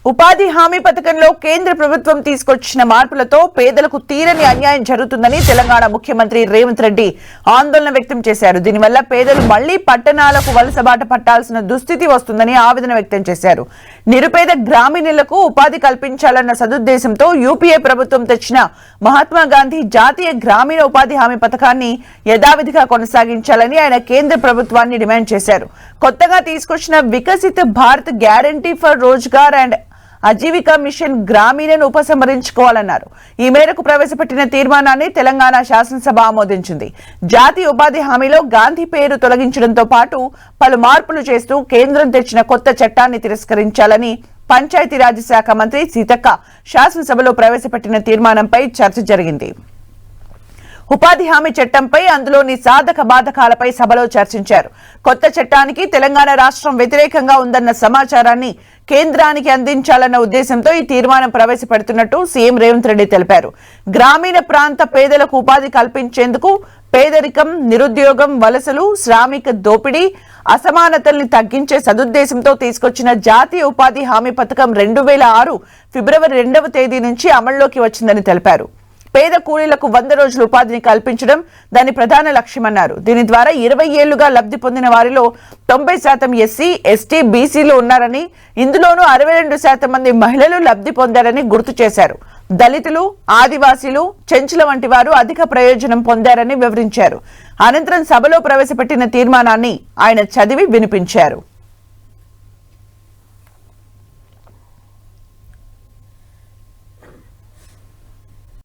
ఉపాధి హామీ పథకంలో కేంద్ర ప్రభుత్వం తీసుకొచ్చిన మార్పులతో పేదలకు తీరని అన్యాయం జరుగుతుందని తెలంగాణ ముఖ్యమంత్రి రేవంత్ రెడ్డి ఆందోళన వ్యక్తం చేశారు. దీనివల్ల పేదలు మళ్లీ పట్టణాలకు వలసబాట పట్టాల్సిన దుస్థితి వస్తుందని ఆవేదన వ్యక్తం చేశారు. నిరుపేద గ్రామీణులకు ఉపాధి కల్పించాలన్న సదుద్దేశంతో యూపీఏ ప్రభుత్వం తెచ్చిన మహాత్మా గాంధీ జాతీయ గ్రామీణ ఉపాధి హామీ పథకాన్ని యథావిధిగా కొనసాగించాలని ఆయన కేంద్ర ప్రభుత్వాన్ని డిమాండ్ చేశారు. కొత్తగా తీసుకొచ్చిన Viksit Bharat guarantee for Rozgar and Ajeevika mission గ్రామీణను ఉపసంహరించుకోవాలన్నారు. ఈ మేరకు ప్రవేశపెట్టిన తీర్మానాన్ని తెలంగాణ శాసనసభ ఆమోదించింది. జాతీయ ఉపాధి హామీలో గాంధీ పేరు తొలగించడంతో పాటు పలు మార్పులు చేస్తూ కేంద్రం తెచ్చిన కొత్త చట్టాన్ని తిరస్కరించాలని పంచాయతీరాజ్ శాఖ మంత్రి సీతక్క శాసనసభలో ప్రవేశపెట్టిన తీర్మానంపై చర్చ జరిగింది. ఉపాధి హామీ చట్టంపై అందులోని సాధక బాధకాలపై సభలో చర్చించారు. కొత్త చట్టానికి తెలంగాణ రాష్ట్రం వ్యతిరేకంగా ఉందన్న సమాచారాన్ని కేంద్రానికి అందించాలన్న ఉద్దేశంతో ఈ తీర్మానం ప్రవేశపెడుతున్నట్టు సీఎం రేవంత్ రెడ్డి తెలిపారు. గ్రామీణ ప్రాంత పేదలకు ఉపాధి కల్పించేందుకు పేదరికం, నిరుద్యోగం, వలసలు, శ్రామిక దోపిడీ, అసమానతల్ని తగ్గించే సదుద్దేశంతో తీసుకొచ్చిన జాతీయ ఉపాధి హామీ పథకం 2006 ఫిబ్రవరి 2వ తేదీ నుంచి అమల్లోకి వచ్చిందని తెలిపారు. పేద కూలీలకు 100 రోజుల ఉపాధిని కల్పించడం దాని ప్రధాన లక్ష్యమన్నారు. దీని ద్వారా 20 ఏళ్లుగా లబ్ధి పొందిన వారిలో 90% ఎస్సీ, ఎస్టీ, బీసీలు ఉన్నారని, ఇందులోనూ 62% మంది మహిళలు లబ్ధి పొందారని గుర్తు చేశారు. దళితులు, ఆదివాసీలు, చెంచుల వంటి వారు అధిక ప్రయోజనం పొందారని వివరించారు. అనంతరం సభలో ప్రవేశపెట్టిన తీర్మానాన్ని ఆయన చదివి వినిపించారు.